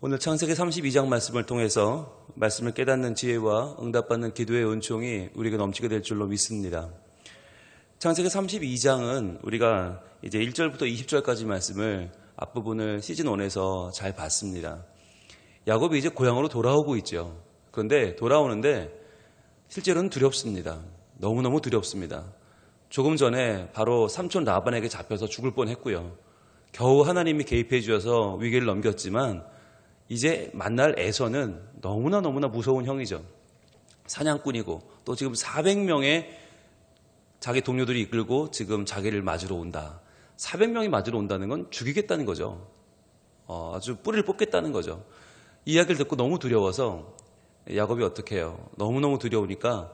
오늘 창세기 32장 말씀을 통해서 말씀을 깨닫는 지혜와 응답받는 기도의 은총이 우리가 넘치게 될 줄로 믿습니다. 창세기 32장은 우리가 이제 1절부터 20절까지 말씀을 앞부분을 시즌1에서 잘 봤습니다. 야곱이 이제 고향으로 돌아오고 있죠. 그런데 돌아오는데 실제로는 두렵습니다. 너무너무 두렵습니다. 조금 전에 바로 삼촌 라반에게 잡혀서 죽을 뻔했고요. 겨우 하나님이 개입해 주셔서 위기를 넘겼지만 이제 만날 에서는 너무나 무서운 형이죠. 사냥꾼이고 또 지금 400명의 자기 동료들이 이끌고 지금 자기를 맞으러 온다. 400명이 맞으러 온다는 건 죽이겠다는 거죠. 아주 뿌리를 뽑겠다는 거죠. 이 이야기를 듣고 너무 두려워서 야곱이 어떻게 해요? 너무너무 두려우니까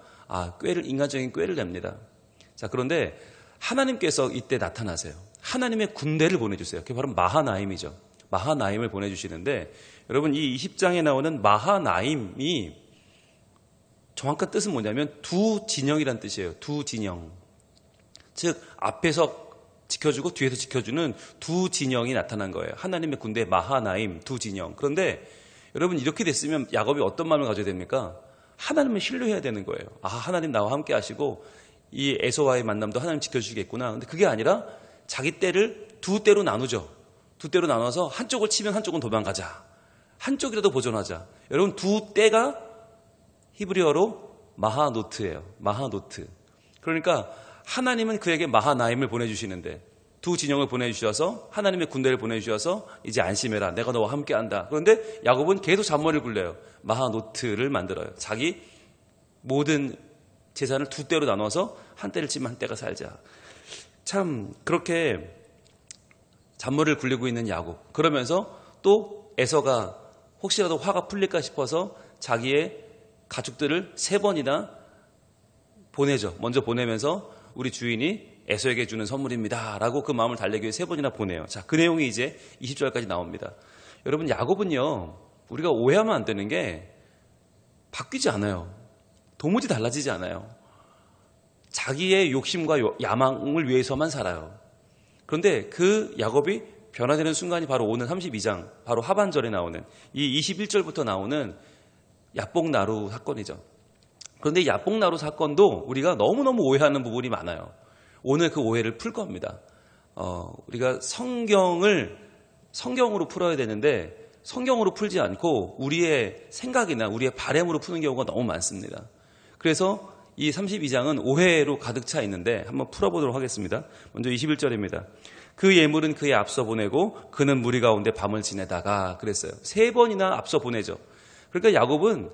인간적인 꾀를 냅니다. 자, 그런데 하나님께서 이때 나타나세요. 하나님의 군대를 보내주세요. 그게 바로 마하나임이죠. 마하나임을 보내주시는데 여러분 이 20장에 나오는 마하나임이 정확한 뜻은 뭐냐면 두 진영이란 뜻이에요. 두 진영. 즉 앞에서 지켜주고 뒤에서 지켜주는 두 진영이 나타난 거예요. 하나님의 군대 마하나임 두 진영. 그런데 여러분 이렇게 됐으면 야곱이 어떤 마음을 가져야 됩니까? 하나님을 신뢰해야 되는 거예요. 하나님 나와 함께 하시고 이 에서와의 만남도 하나님 지켜주시겠구나. 근데 그게 아니라 자기 때를 두 때로 나누죠. 두 때로 나눠서 한쪽을 치면 한쪽은 도망가자. 한쪽이라도 보존하자. 여러분 두 때가 히브리어로 마하노트예요. 마하노트. 그러니까 하나님은 그에게 마하나임을 보내주시는데 두 진영을 보내주셔서 하나님의 군대를 보내주셔서 이제 안심해라. 내가 너와 함께한다. 그런데 야곱은 계속 잔머리를 굴려요. 마하노트를 만들어요. 자기 모든 재산을 두 때로 나눠서 한 때를 치면 한 때가 살자. 참 그렇게 잔머리를 굴리고 있는 야곱. 그러면서 또 에서가 혹시라도 화가 풀릴까 싶어서 자기의 가축들을 3번이나 보내죠. 먼저 보내면서 우리 주인이 에서에게 주는 선물입니다. 라고 그 마음을 달래기 위해 3번이나 보내요. 자, 그 내용이 이제 20절까지 나옵니다. 여러분 야곱은요. 우리가 오해하면 안 되는 게 바뀌지 않아요. 도무지 달라지지 않아요. 자기의 욕심과 야망을 위해서만 살아요. 그런데 그 야곱이 변화되는 순간이 바로 오는 32장 바로 하반절에 나오는 이 21절부터 나오는 야복나루 사건이죠. 그런데 야복나루 사건도 우리가 너무너무 오해하는 부분이 많아요. 오늘 그 오해를 풀 겁니다. 우리가 성경으로 풀어야 되는데 성경으로 풀지 않고 우리의 생각이나 우리의 바램으로 푸는 경우가 너무 많습니다. 그래서 이 32장은 오해로 가득 차 있는데 한번 풀어보도록 하겠습니다. 먼저 21절입니다. 그 예물은 그에 앞서 보내고 그는 무리 가운데 밤을 지내다가 그랬어요. 3번이나 앞서 보내죠. 그러니까 야곱은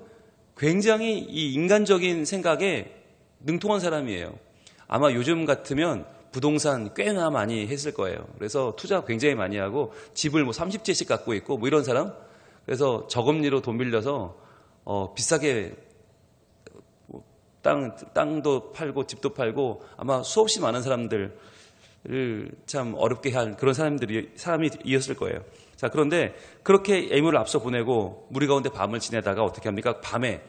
굉장히 이 인간적인 생각에 능통한 사람이에요. 아마 요즘 같으면 부동산 꽤나 많이 했을 거예요. 그래서 투자 굉장히 많이 하고 집을 30채씩 갖고 있고 이런 사람. 그래서 저금리로 돈 빌려서 비싸게 땅도 팔고 집도 팔고 아마 수없이 많은 사람들을 참 어렵게 한 그런 사람이었을 거예요. 자, 그런데 그렇게 예물을 앞서 보내고 무리 가운데 밤을 지내다가 어떻게 합니까? 밤에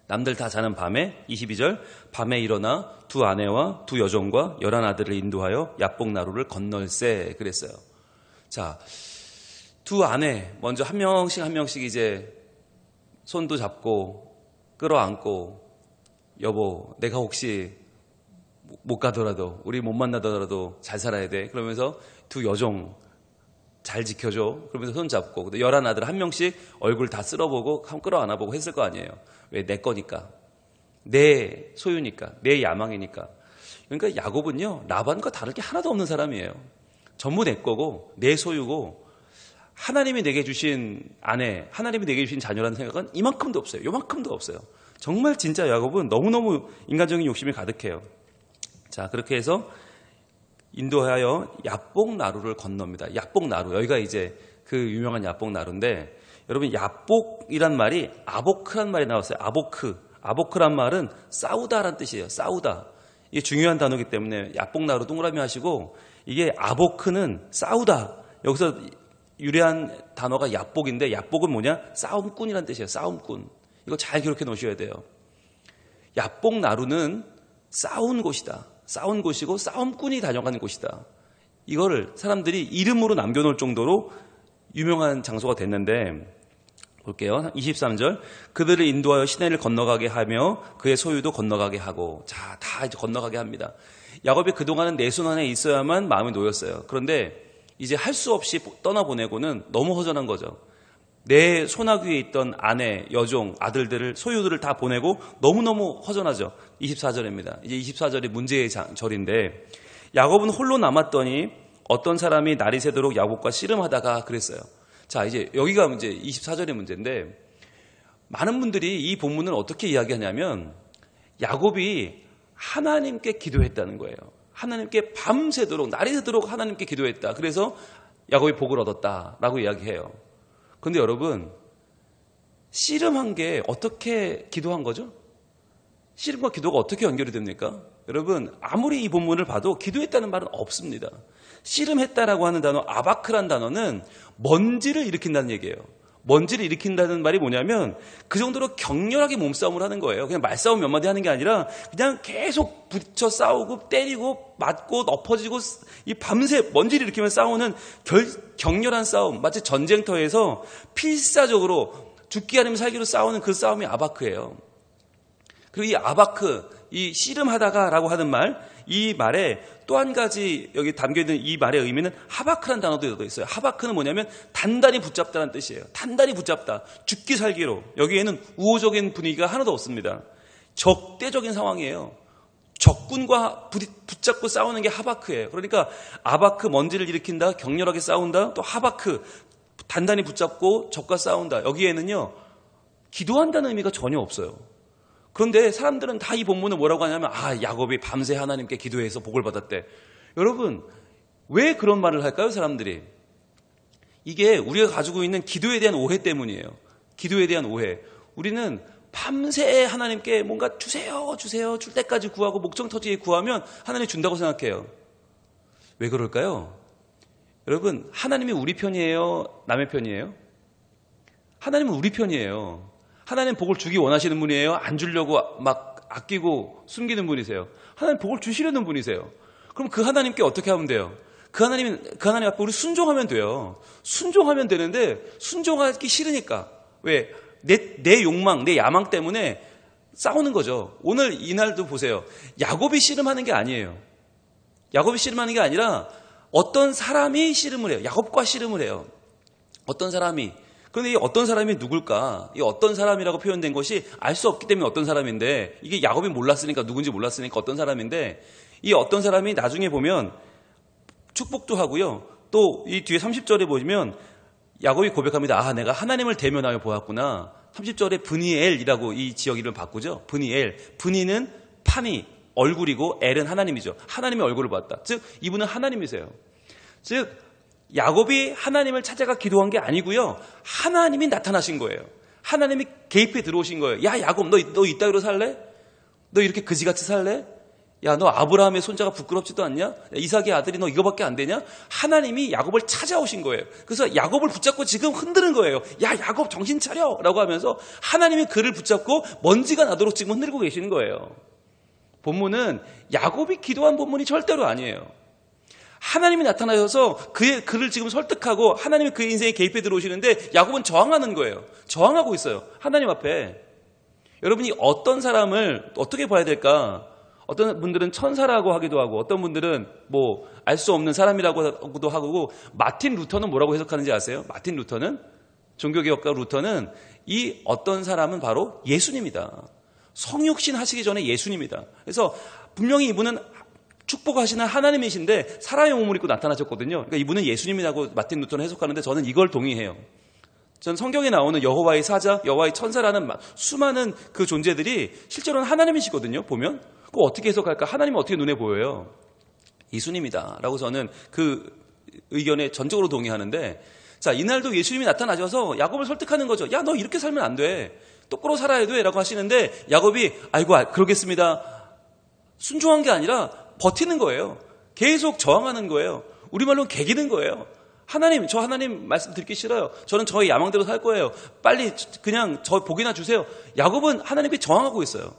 남들 다 자는 밤에 22절 밤에 일어나 두 아내와 두 여종과 11아들을 인도하여 야복나루를 건널세 그랬어요. 자, 두 아내 먼저 한 명씩 이제 손도 잡고 끌어안고 여보 내가 혹시 못 가더라도 우리 못 만나더라도 잘 살아야 돼. 그러면서 두 여종 잘 지켜줘. 그러면서 손 잡고 11아들 한 명씩 얼굴 다 쓸어보고 끌어안아보고 했을 거 아니에요. 왜? 내 거니까. 내 소유니까. 내 야망이니까. 그러니까 야곱은요. 라반과 다를 게 하나도 없는 사람이에요. 전부 내 거고 내 소유고 하나님이 내게 주신 아내, 하나님이 내게 주신 자녀라는 생각은 이만큼도 없어요. 요만큼도 없어요. 정말 진짜 야곱은 너무너무 인간적인 욕심이 가득해요. 자, 그렇게 해서 인도하여 야복나루를 건넙니다. 야복나루. 여기가 이제 그 유명한 야복나루인데 여러분 야복이란 말이 아보크란 말이 나왔어요. 아보크란 말은 싸우다란 뜻이에요. 싸우다. 이게 중요한 단어이기 때문에 야복나루 동그라미 하시고 이게 아보크는 싸우다. 여기서 유래한 단어가 야복인데 야복은 뭐냐? 싸움꾼이란 뜻이에요. 싸움꾼. 이거 잘 기록해 놓으셔야 돼요. 야복나루는 싸운 곳이다. 싸운 곳이고 싸움꾼이 다녀가는 곳이다. 이거를 사람들이 이름으로 남겨놓을 정도로 유명한 장소가 됐는데 볼게요. 23절. 그들을 인도하여 시내를 건너가게 하며 그의 소유도 건너가게 하고. 자, 다 이제 건너가게 합니다. 야곱이 그동안은 내 손 안에 있어야만 마음이 놓였어요. 그런데 이제 할 수 없이 떠나보내고는 너무 허전한 거죠. 내 손아귀 위에 있던 아내, 여종, 아들들을, 소유들을 다 보내고 너무너무 허전하죠. 24절입니다. 이제 24절이 문제의 절인데 야곱은 홀로 남았더니 어떤 사람이 날이 새도록 야곱과 씨름하다가 그랬어요. 자, 이제 여기가 문제, 24절의 문제인데 많은 분들이 이 본문을 어떻게 이야기하냐면 야곱이 하나님께 기도했다는 거예요. 하나님께 밤새도록, 날이 새도록 하나님께 기도했다. 그래서 야곱이 복을 얻었다라고 이야기해요. 그런데 여러분, 씨름한 게 어떻게 기도한 거죠? 씨름과 기도가 어떻게 연결이 됩니까? 여러분, 아무리 이 본문을 봐도 기도했다는 말은 없습니다. 씨름했다라고 하는 단어, 아바크란 단어는 먼지를 일으킨다는 얘기예요. 먼지를 일으킨다는 말이 뭐냐면 그 정도로 격렬하게 몸싸움을 하는 거예요. 그냥 말싸움 몇 마디 하는 게 아니라 그냥 계속 붙여 싸우고 때리고 맞고 엎어지고 이 밤새 먼지를 일으키며 싸우는 격렬한 싸움. 마치 전쟁터에서 필사적으로 죽기 아니면 살기로 싸우는 그 싸움이 아바크예요. 그리고 이 아바크, 이 씨름하다가라고 하는 말, 이 말에 또 한 가지 여기 담겨있는 이 말의 의미는 하바크라는 단어도 들어 있어요. 하바크는 뭐냐면 단단히 붙잡다는 뜻이에요. 단단히 붙잡다. 죽기 살기로. 여기에는 우호적인 분위기가 하나도 없습니다. 적대적인 상황이에요. 적군과 붙잡고 싸우는 게 하바크예요. 그러니까 아바크, 먼지를 일으킨다, 격렬하게 싸운다. 또 하바크, 단단히 붙잡고 적과 싸운다. 여기에는요, 기도한다는 의미가 전혀 없어요. 그런데 사람들은 다 이 본문을 뭐라고 하냐면 야곱이 밤새 하나님께 기도해서 복을 받았대. 여러분, 왜 그런 말을 할까요, 사람들이? 이게 우리가 가지고 있는 기도에 대한 오해 때문이에요. 기도에 대한 오해. 우리는 밤새 하나님께 뭔가 주세요 줄 때까지 구하고 목청 터지게 구하면 하나님이 준다고 생각해요. 왜 그럴까요? 여러분, 하나님이 우리 편이에요, 남의 편이에요? 하나님은 우리 편이에요. 하나님 복을 주기 원하시는 분이에요? 안 주려고 막 아끼고 숨기는 분이세요? 하나님 복을 주시려는 분이세요? 그럼 그 하나님께 어떻게 하면 돼요? 그 하나님 앞에 우리 순종하면 돼요. 순종하면 되는데 순종하기 싫으니까. 왜? 내 욕망, 내 야망 때문에 싸우는 거죠. 오늘 이날도 보세요. 야곱이 씨름하는 게 아니에요. 야곱이 씨름하는 게 아니라 어떤 사람이 씨름을 해요. 야곱과 씨름을 해요. 어떤 사람이. 그런데 이 어떤 사람이 누굴까? 이 어떤 사람이라고 표현된 것이 알 수 없기 때문에 어떤 사람인데, 이게 야곱이 몰랐으니까, 누군지 몰랐으니까 어떤 사람인데, 이 어떤 사람이 나중에 보면 축복도 하고요. 또 이 뒤에 30절에 보시면 야곱이 고백합니다. 내가 하나님을 대면하여 보았구나. 30절에 브니엘이라고 이 지역 이름을 바꾸죠. 브니엘. 브니는 판이 얼굴이고 엘은 하나님이죠. 하나님의 얼굴을 봤다. 즉 이분은 하나님이세요. 즉 야곱이 하나님을 찾아가 기도한 게 아니고요. 하나님이 나타나신 거예요. 하나님이 개입해 들어오신 거예요. 야, 야곱, 너 이따위로 살래? 너 이렇게 그지같이 살래? 야, 너 아브라함의 손자가 부끄럽지도 않냐? 야, 이삭의 아들이 너 이거밖에 안 되냐? 하나님이 야곱을 찾아오신 거예요. 그래서 야곱을 붙잡고 지금 흔드는 거예요. 야, 야곱 정신 차려! 라고 하면서 하나님이 그를 붙잡고 먼지가 나도록 지금 흔들고 계시는 거예요. 본문은 야곱이 기도한 본문이 절대로 아니에요. 하나님이 나타나셔서 그를 지금 설득하고 하나님이 그의 인생에 개입해 들어오시는데 야곱은 저항하는 거예요. 저항하고 있어요. 하나님 앞에. 여러분이 어떤 사람을 어떻게 봐야 될까? 어떤 분들은 천사라고 하기도 하고 어떤 분들은 뭐 알 수 없는 사람이라고도 하고 마틴 루터는 뭐라고 해석하는지 아세요? 마틴 루터는 종교개혁가 루터는 이 어떤 사람은 바로 예수님이다. 성육신 하시기 전에 예수님이다. 그래서 분명히 이분은 축복하시는 하나님이신데 사람의 몸을 입고 나타나셨거든요. 그러니까 이분은 예수님이라고 마틴 루터는 해석하는데 저는 이걸 동의해요. 전 성경에 나오는 여호와의 사자, 여호와의 천사라는 수많은 그 존재들이 실제로는 하나님이시거든요. 보면 그거 어떻게 해석할까? 하나님은 어떻게 눈에 보여요? 예수님이다 라고 저는 그 의견에 전적으로 동의하는데, 자, 이날도 예수님이 나타나셔서 야곱을 설득하는 거죠. 야, 너 이렇게 살면 안 돼. 똑바로 살아야 돼 라고 하시는데 야곱이 아이고 그러겠습니다. 순종한 게 아니라 버티는 거예요. 계속 저항하는 거예요. 우리말로는 개기는 거예요. 하나님, 저 하나님 말씀 듣기 싫어요. 저는 저의 야망대로 살 거예요. 빨리 그냥 저 복이나 주세요. 야곱은 하나님께 저항하고 있어요.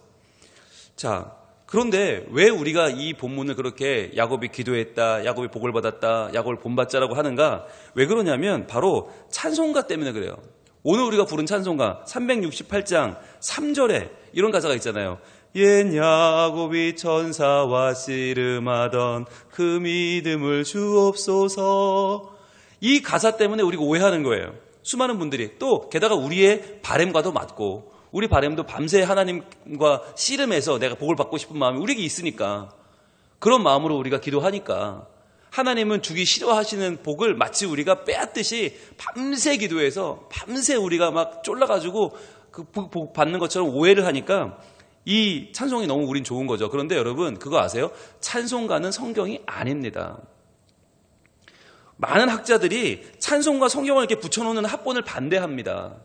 자, 그런데 왜 우리가 이 본문을 그렇게 야곱이 기도했다, 야곱이 복을 받았다, 야곱을 본받자라고 하는가? 왜 그러냐면 바로 찬송가 때문에 그래요. 오늘 우리가 부른 찬송가 368장 3절에 이런 가사가 있잖아요. 옛 야곱이 천사와 씨름하던 그 믿음을 주옵소서. 이 가사 때문에 우리가 오해하는 거예요. 수많은 분들이. 또 게다가 우리의 바램과도 맞고 우리 바램도 밤새 하나님과 씨름해서 내가 복을 받고 싶은 마음이 우리에게 있으니까, 그런 마음으로 우리가 기도하니까 하나님은 주기 싫어하시는 복을 마치 우리가 빼앗듯이 밤새 기도해서 밤새 우리가 막 쫄라가지고 그 복 받는 것처럼 오해를 하니까 이 찬송이 너무 우린 좋은 거죠. 그런데 여러분 그거 아세요? 찬송가는 성경이 아닙니다. 많은 학자들이 찬송과 성경을 이렇게 붙여놓는 합본을 반대합니다.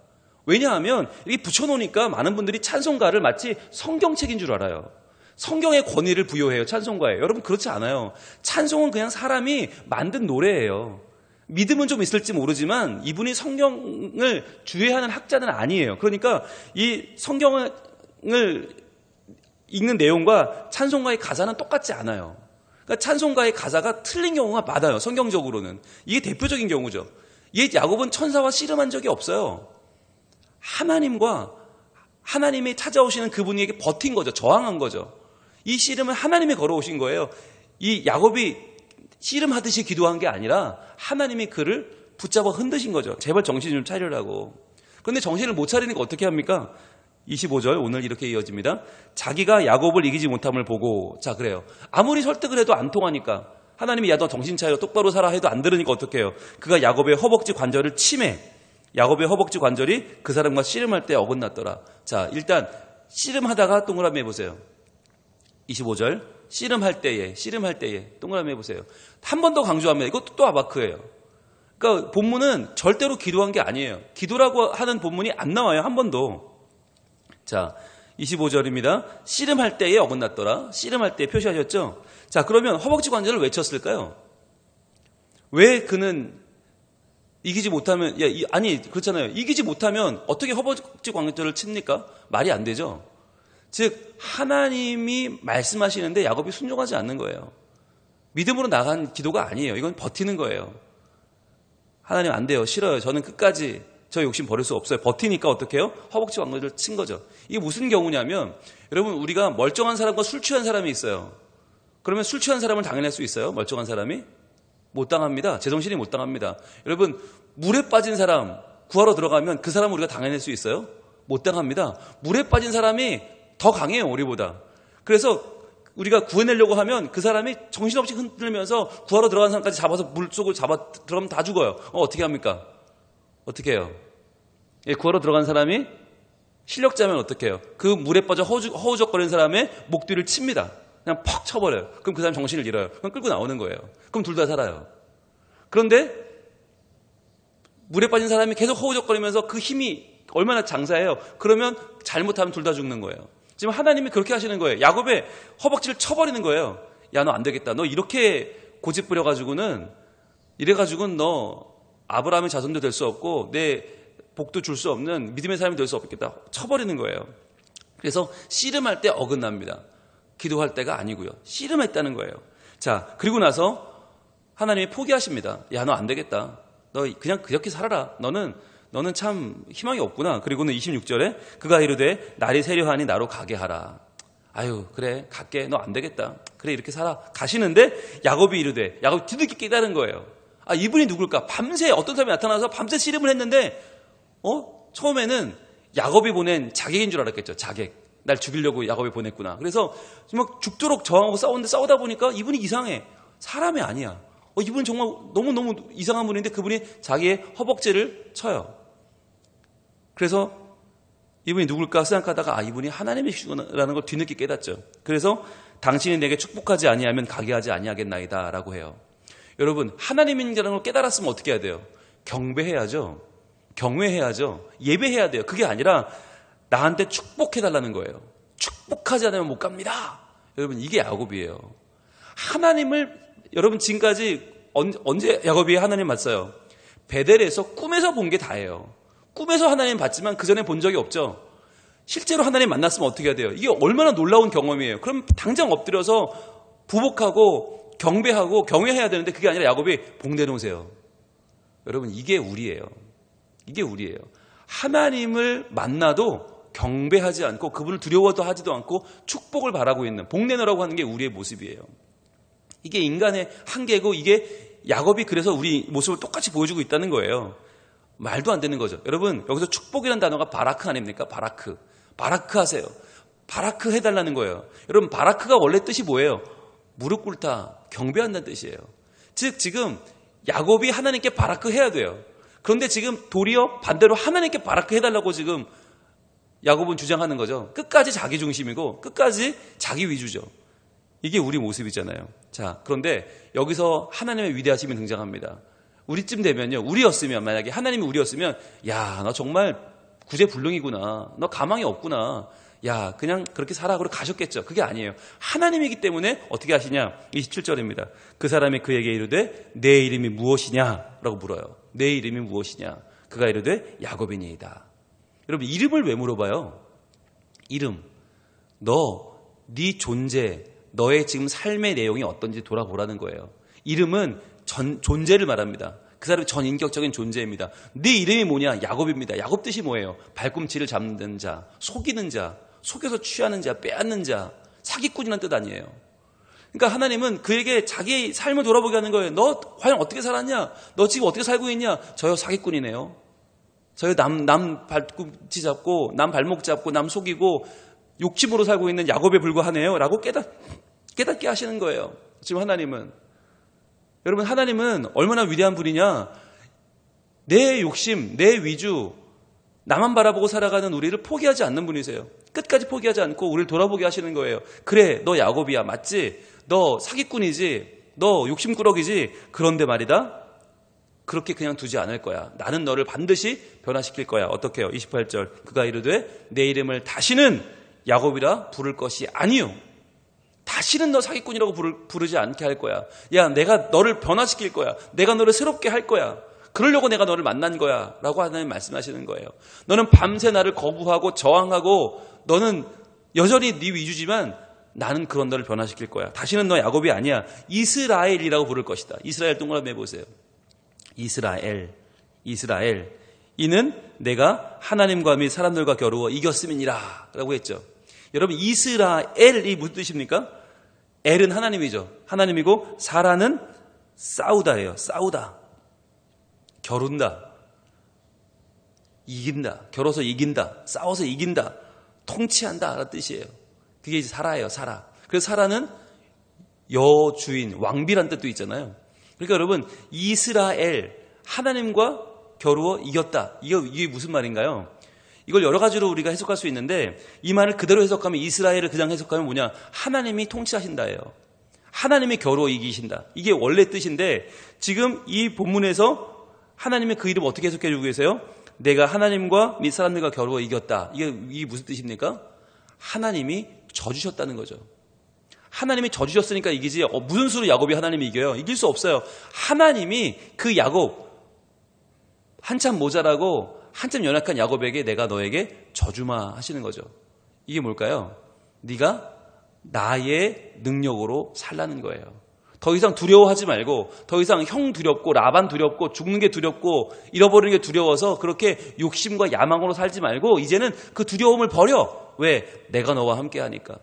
왜냐하면 이렇게 붙여놓으니까 많은 분들이 찬송가를 마치 성경책인 줄 알아요. 성경의 권위를 부여해요, 찬송가에. 여러분 그렇지 않아요. 찬송은 그냥 사람이 만든 노래예요. 믿음은 좀 있을지 모르지만 이분이 성경을 주의하는 학자는 아니에요. 그러니까 이 성경을 읽는 내용과 찬송가의 가사는 똑같지 않아요. 그러니까 찬송가의 가사가 틀린 경우가 많아요, 성경적으로는. 이게 대표적인 경우죠. 이 야곱은 천사와 씨름한 적이 없어요. 하나님이 찾아오시는 그분에게 버틴 거죠. 저항한 거죠. 이 씨름은 하나님이 걸어오신 거예요. 이 야곱이 씨름하듯이 기도한 게 아니라 하나님이 그를 붙잡아 흔드신 거죠. 제발 정신 좀 차리라고. 그런데 정신을 못 차리니까 어떻게 합니까? 25절 오늘 이렇게 이어집니다. 자기가 야곱을 이기지 못함을 보고, 자 그래요. 아무리 설득을 해도 안 통하니까 하나님이 야 너 정신 차려 똑바로 살아 해도 안 들으니까 어떻게 해요? 그가 야곱의 허벅지 관절을 치매. 야곱의 허벅지 관절이 그 사람과 씨름할 때 어긋났더라. 자 일단 씨름하다가 동그라미 해보세요. 25절 씨름할 때에 동그라미 해보세요. 한 번 더 강조합니다. 이것도 또 아바크예요. 그러니까 본문은 절대로 기도한 게 아니에요. 기도라고 하는 본문이 안 나와요, 한 번도. 자 25절입니다. 씨름할 때에 어긋났더라. 씨름할 때 표시하셨죠? 자 그러면 허벅지 관절을 왜 쳤을까요? 왜 그는 이기지 못하면, 아니 그렇잖아요. 이기지 못하면 어떻게 허벅지 관절을 칩니까? 말이 안 되죠. 즉 하나님이 말씀하시는데 야곱이 순종하지 않는 거예요. 믿음으로 나간 기도가 아니에요. 이건 버티는 거예요. 하나님 안 돼요. 싫어요. 저는 끝까지 저 욕심 버릴 수 없어요. 버티니까 어떻게 해요? 허벅지 관절을 친 거죠. 이게 무슨 경우냐면, 여러분 우리가 멀쩡한 사람과 술 취한 사람이 있어요. 그러면 술 취한 사람을 당해낼 수 있어요? 멀쩡한 사람이? 못 당합니다. 제정신이 못 당합니다. 여러분 물에 빠진 사람 구하러 들어가면 그 사람을 우리가 당해낼 수 있어요? 못 당합니다. 물에 빠진 사람이 더 강해요, 우리보다. 그래서 우리가 구해내려고 하면 그 사람이 정신없이 흔들면서 구하러 들어간 사람까지 잡아서 물속을 잡아 들어가면 다 죽어요. 어떻게 합니까? 어떻게 해요? 구하러 들어간 사람이 실력자면 어떻게 해요? 그 물에 빠져 허우적거리는 사람의 목 뒤를 칩니다. 그냥 퍽 쳐버려요. 그럼 그 사람 정신을 잃어요. 그럼 끌고 나오는 거예요. 그럼 둘 다 살아요. 그런데 물에 빠진 사람이 계속 허우적거리면서 그 힘이 얼마나 장사해요. 그러면 잘못하면 둘 다 죽는 거예요. 지금 하나님이 그렇게 하시는 거예요. 야곱의 허벅지를 쳐버리는 거예요. 야, 너 안 되겠다. 너 이렇게 고집 부려가지고는, 이래가지고는 너 아브라함의 자손도 될 수 없고 내 복도 줄 수 없는 믿음의 사람이 될 수 없겠다. 쳐버리는 거예요. 그래서 씨름할 때 어긋납니다. 기도할 때가 아니고요. 씨름했다는 거예요. 자, 그리고 나서 하나님이 포기하십니다. 야, 너 안 되겠다. 너 그냥 그렇게 살아라. 너는 참 희망이 없구나. 그리고는 26절에 그가 이르되 날이 새려하니 나로 가게 하라. 아유 그래 갈게. 너 안 되겠다. 그래 이렇게 살아. 가시는데 야곱이 이르되, 야곱이 뒤늦게 깨달은 거예요. 아 이분이 누굴까? 밤새 어떤 사람이 나타나서 밤새 씨름을 했는데 처음에는 야곱이 보낸 자객인 줄 알았겠죠. 자객. 날 죽이려고 야곱이 보냈구나. 그래서 막 죽도록 저항하고 싸우다 보니까 이분이 이상해. 사람이 아니야. 이분은 정말 너무너무 이상한 분인데 그분이 자기의 허벅지를 쳐요. 그래서 이분이 누굴까 생각하다가 이분이 하나님이시구나라는 걸 뒤늦게 깨닫죠. 그래서 당신이 내게 축복하지 아니하면 가게 하지 아니하겠나이다 라고 해요. 여러분 하나님인이라는 걸 깨달았으면 어떻게 해야 돼요? 경배해야죠. 경외해야죠. 예배해야 돼요. 그게 아니라 나한테 축복해달라는 거예요. 축복하지 않으면 못 갑니다. 여러분 이게 야곱이에요. 하나님을 여러분 지금까지 언제 야곱이 하나님 봤어요? 베델에서 꿈에서 본 게 다예요. 꿈에서 하나님 봤지만 그 전에 본 적이 없죠. 실제로 하나님 만났으면 어떻게 해야 돼요? 이게 얼마나 놀라운 경험이에요. 그럼 당장 엎드려서 부복하고 경배하고 경외해야 되는데 그게 아니라 야곱이 봉대놓으세요. 여러분, 이게 우리예요. 이게 우리예요. 하나님을 만나도 경배하지 않고 그분을 두려워도 하지도 않고 축복을 바라고 있는, 복내놓으라고 하는 게 우리의 모습이에요. 이게 인간의 한계고, 이게 야곱이 그래서 우리 모습을 똑같이 보여주고 있다는 거예요. 말도 안 되는 거죠. 여러분, 여기서 축복이라는 단어가 바라크 아닙니까? 바라크. 바라크 하세요. 바라크 해달라는 거예요. 여러분, 바라크가 원래 뜻이 뭐예요? 무릎 꿇다, 경배한다는 뜻이에요. 즉 지금 야곱이 하나님께 바라크 해야 돼요. 그런데 지금 도리어 반대로 하나님께 바라크 해달라고 지금 야곱은 주장하는 거죠. 끝까지 자기 중심이고 끝까지 자기 위주죠. 이게 우리 모습이잖아요. 자, 그런데 여기서 하나님의 위대하심이 등장합니다. 우리쯤 되면요, 우리였으면, 만약에 하나님이 우리였으면, 야, 너 정말 구제불능이구나, 너 가망이 없구나, 야, 그냥 그렇게 살아, 그러고 가셨겠죠. 그게 아니에요. 하나님이기 때문에 어떻게 하시냐? 27절입니다. 그 사람이 그에게 이르되 내 이름이 무엇이냐? 라고 물어요. 내 이름이 무엇이냐? 그가 이르되 야곱이니이다. 여러분, 이름을 왜 물어봐요? 이름. 네 존재, 너의 지금 삶의 내용이 어떤지 돌아보라는 거예요. 이름은 존재를 말합니다. 그 사람이 전인격적인 존재입니다. 네 이름이 뭐냐? 야곱입니다. 야곱 뜻이 뭐예요? 발꿈치를 잡는 자, 속이는 자, 속여서 취하는 자, 빼앗는 자, 사기꾼이라는 뜻 아니에요. 그러니까 하나님은 그에게 자기 삶을 돌아보게 하는 거예요. 너 과연 어떻게 살았냐? 너 지금 어떻게 살고 있냐? 저요, 사기꾼이네요. 저요, 남 발꿈치 잡고, 남 발목 잡고, 남 속이고, 욕심으로 살고 있는 야곱에 불과하네요. 라고 깨닫게 하시는 거예요. 지금 하나님은. 여러분, 하나님은 얼마나 위대한 분이냐? 내 욕심, 내 위주, 나만 바라보고 살아가는 우리를 포기하지 않는 분이세요. 끝까지 포기하지 않고 우리를 돌아보게 하시는 거예요. 그래, 너 야곱이야, 맞지? 너 사기꾼이지? 너 욕심꾸러기지? 그런데 말이다, 그렇게 그냥 두지 않을 거야. 나는 너를 반드시 변화시킬 거야. 어떻게 해요? 28절. 그가 이르되 내 이름을 다시는 야곱이라 부를 것이 아니요, 다시는 너 사기꾼이라고 부르지 않게 할 거야. 야, 내가 너를 변화시킬 거야. 내가 너를 새롭게 할 거야. 그러려고 내가 너를 만난 거야. 라고 하나님 말씀하시는 거예요. 너는 밤새 나를 거부하고 저항하고 너는 여전히 네 위주지만 나는 그런 너를 변화시킬 거야. 다시는 너 야곱이 아니야. 이스라엘이라고 부를 것이다. 이스라엘 동그라미 해보세요. 이스라엘. 이는 내가 하나님과 및 사람들과 겨루어 이겼음이니라 라고 했죠. 여러분, 이스라엘이 무슨 뜻입니까? 엘은 하나님이죠. 하나님이고 사라는 싸우다예요. 싸우다. 겨룬다. 이긴다. 겨뤄서 이긴다. 싸워서 이긴다. 통치한다 라는 뜻이에요. 그게 이제 사라예요. 사라. 그래서 사라는 여주인, 왕비란 뜻도 있잖아요. 그러니까 여러분, 이스라엘, 하나님과 겨루어 이겼다. 이게 무슨 말인가요? 이걸 여러 가지로 우리가 해석할 수 있는데, 이 말을 그대로 해석하면, 이스라엘을 그냥 해석하면 뭐냐? 하나님이 통치하신다예요. 하나님이 겨루어 이기신다. 이게 원래 뜻인데, 지금 이 본문에서 하나님의 그 이름 어떻게 해석해 주고 계세요? 내가 하나님과 및 사람들과 겨루어 이겼다. 이게 무슨 뜻입니까? 하나님이 져주셨다는 거죠. 하나님이 져주셨으니까 이기지, 무슨 수로 야곱이 하나님이 이겨요? 이길 수 없어요. 하나님이 그 야곱, 한참 모자라고 한참 연약한 야곱에게 내가 너에게 져주마 하시는 거죠. 이게 뭘까요? 네가 나의 능력으로 살라는 거예요. 더 이상 두려워하지 말고, 더 이상 형 두렵고 라반 두렵고 죽는 게 두렵고 잃어버리는 게 두려워서 그렇게 욕심과 야망으로 살지 말고 이제는 그 두려움을 버려. 왜? 내가 너와 함께 하니까.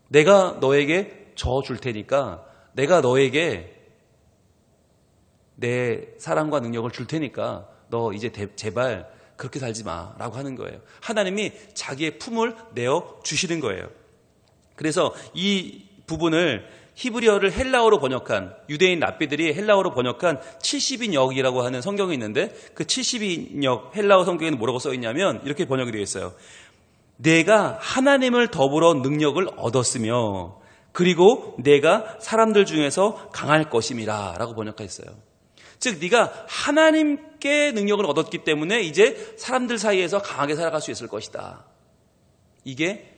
내가 너에게 져줄 테니까, 내가 너에게 내 사랑과 능력을 줄 테니까 너 이제 제발 그렇게 살지 마라고 하는 거예요. 하나님이 자기의 품을 내어 주시는 거예요. 그래서 이 부분을 히브리어를 헬라어로 번역한, 유대인 랍비들이 헬라어로 번역한 70인역이라고 하는 성경이 있는데, 그 70인역 헬라어 성경에는 뭐라고 써 있냐면 이렇게 번역이 되어 있어요. 내가 하나님을 더불어 능력을 얻었으며 그리고 내가 사람들 중에서 강할 것임이라 라고 번역했어요. 즉 네가 하나님께 능력을 얻었기 때문에 이제 사람들 사이에서 강하게 살아갈 수 있을 것이다. 이게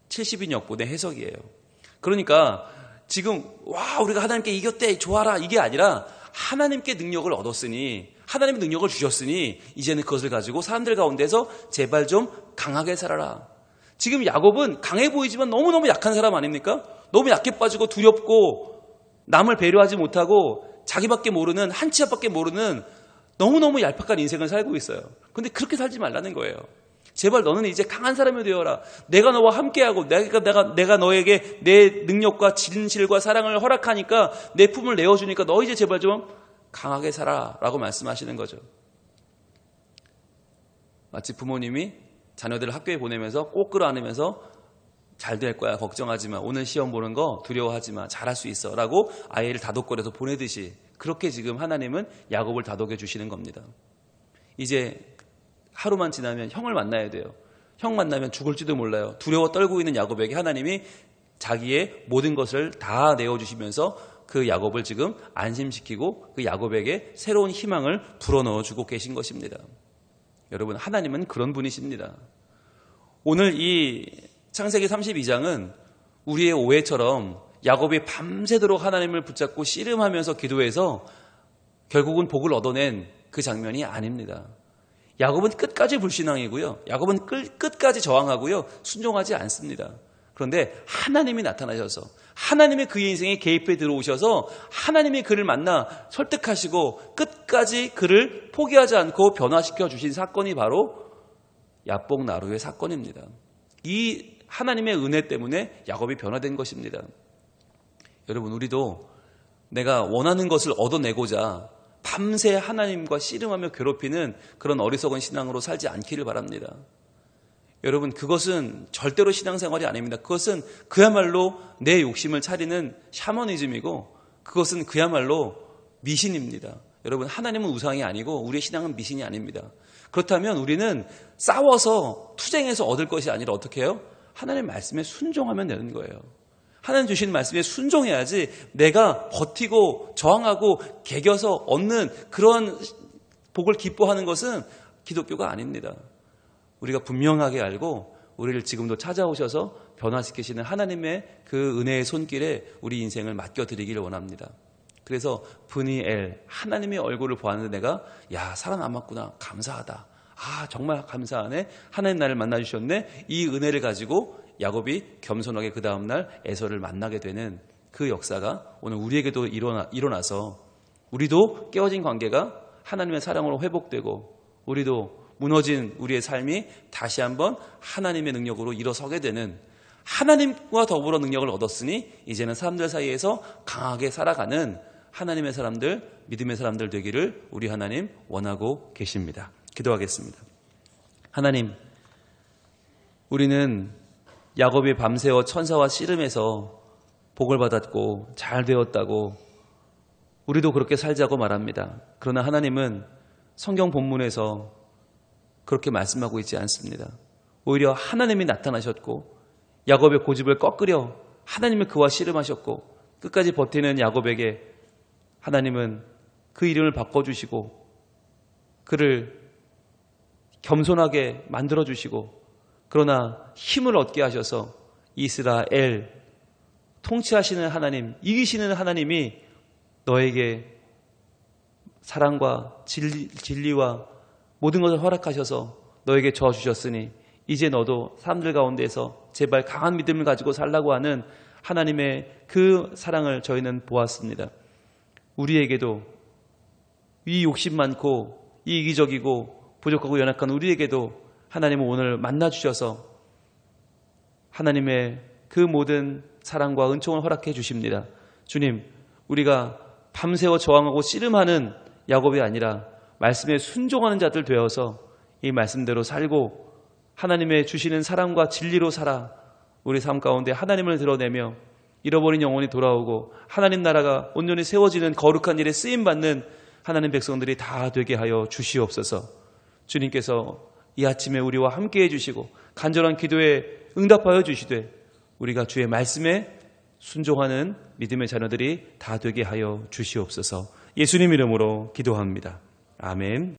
70인역본의 해석이에요. 그러니까 지금 우리가 하나님께 이겼대, 좋아라, 이게 아니라 하나님께 능력을 얻었으니, 하나님의 능력을 주셨으니 이제는 그것을 가지고 사람들 가운데서 제발 좀 강하게 살아라. 지금 야곱은 강해 보이지만 너무너무 약한 사람 아닙니까? 너무 약해 빠지고 두렵고 남을 배려하지 못하고 자기밖에 모르는, 한 치 앞밖에 모르는 너무너무 얄팍한 인생을 살고 있어요. 그런데 그렇게 살지 말라는 거예요. 제발 너는 이제 강한 사람이 되어라. 내가 너와 함께하고 내가 너에게 내 능력과 진실과 사랑을 허락하니까 내 품을 내어주니까 너 이제 제발 좀 강하게 살아라 라고 말씀하시는 거죠. 마치 부모님이 자녀들을 학교에 보내면서 꼭 끌어안으면서 잘 될 거야, 걱정하지 마, 오늘 시험 보는 거 두려워하지 마, 잘할 수 있어 라고 아이를 다독거려서 보내듯이 그렇게 지금 하나님은 야곱을 다독여 주시는 겁니다. 이제 하루만 지나면 형을 만나야 돼요. 형 만나면 죽을지도 몰라요. 두려워 떨고 있는 야곱에게 하나님이 자기의 모든 것을 다 내어주시면서 그 야곱을 지금 안심시키고 그 야곱에게 새로운 희망을 불어넣어주고 계신 것입니다. 여러분, 하나님은 그런 분이십니다. 오늘 이 창세기 32장은 우리의 오해처럼 야곱이 밤새도록 하나님을 붙잡고 씨름하면서 기도해서 결국은 복을 얻어낸 그 장면이 아닙니다. 야곱은 끝까지 불신앙이고요. 야곱은 끝까지 저항하고요. 순종하지 않습니다. 그런데 하나님이 나타나셔서 하나님의 그의 인생에 개입해 들어오셔서 하나님이 그를 만나 설득하시고 끝까지 그를 포기하지 않고 변화시켜 주신 사건이 바로 야복 나루의 사건입니다. 이 하나님의 은혜 때문에 야곱이 변화된 것입니다. 여러분, 우리도 내가 원하는 것을 얻어내고자 밤새 하나님과 씨름하며 괴롭히는 그런 어리석은 신앙으로 살지 않기를 바랍니다. 여러분, 그것은 절대로 신앙생활이 아닙니다. 그것은 그야말로 내 욕심을 차리는 샤머니즘이고 그것은 그야말로 미신입니다. 여러분, 하나님은 우상이 아니고 우리의 신앙은 미신이 아닙니다. 그렇다면 우리는 싸워서 투쟁해서 얻을 것이 아니라 어떻게 해요? 하나님의 말씀에 순종하면 되는 거예요. 하나님 주신 말씀에 순종해야지 내가 버티고 저항하고 개겨서 얻는 그런 복을 기뻐하는 것은 기독교가 아닙니다. 우리가 분명하게 알고 우리를 지금도 찾아오셔서 변화시키시는 하나님의 그 은혜의 손길에 우리 인생을 맡겨드리기를 원합니다. 그래서 브니엘, 하나님의 얼굴을 보았는데 내가 살아남았구나, 감사하다, 정말 감사하네, 하나님 나를 만나주셨네, 이 은혜를 가지고 야곱이 겸손하게 그 다음날 에서를 만나게 되는 그 역사가 오늘 우리에게도 일어나서 우리도 깨어진 관계가 하나님의 사랑으로 회복되고 우리도 무너진 우리의 삶이 다시 한번 하나님의 능력으로 일어서게 되는, 하나님과 더불어 능력을 얻었으니 이제는 사람들 사이에서 강하게 살아가는 하나님의 사람들, 믿음의 사람들 되기를 우리 하나님 원하고 계십니다. 기도하겠습니다. 하나님, 우리는 야곱이 밤새워 천사와 씨름해서 복을 받았고 잘 되었다고 우리도 그렇게 살자고 말합니다. 그러나 하나님은 성경 본문에서 그렇게 말씀하고 있지 않습니다. 오히려 하나님이 나타나셨고 야곱의 고집을 꺾으려 하나님이 그와 씨름하셨고 끝까지 버티는 야곱에게 하나님은 그 이름을 바꿔주시고 그를 겸손하게 만들어주시고 그러나 힘을 얻게 하셔서 이스라엘, 통치하시는 하나님, 이기시는 하나님이 너에게 사랑과 진리와 모든 것을 허락하셔서 너에게 저어주셨으니 이제 너도 사람들 가운데서 제발 강한 믿음을 가지고 살라고 하는 하나님의 그 사랑을 저희는 보았습니다. 우리에게도 이 욕심 많고 이 이기적이고 부족하고 연약한 우리에게도 하나님은 오늘 만나주셔서 하나님의 그 모든 사랑과 은총을 허락해 주십니다. 주님, 우리가 밤새워 저항하고 씨름하는 야곱이 아니라 말씀에 순종하는 자들 되어서 이 말씀대로 살고 하나님의 주시는 사랑과 진리로 살아 우리 삶 가운데 하나님을 드러내며 잃어버린 영혼이 돌아오고 하나님 나라가 온전히 세워지는 거룩한 일에 쓰임받는 하나님 백성들이 다 되게 하여 주시옵소서. 주님께서 이 아침에 우리와 함께해 주시고 간절한 기도에 응답하여 주시되 우리가 주의 말씀에 순종하는 믿음의 자녀들이 다 되게 하여 주시옵소서. 예수님 이름으로 기도합니다. 아멘.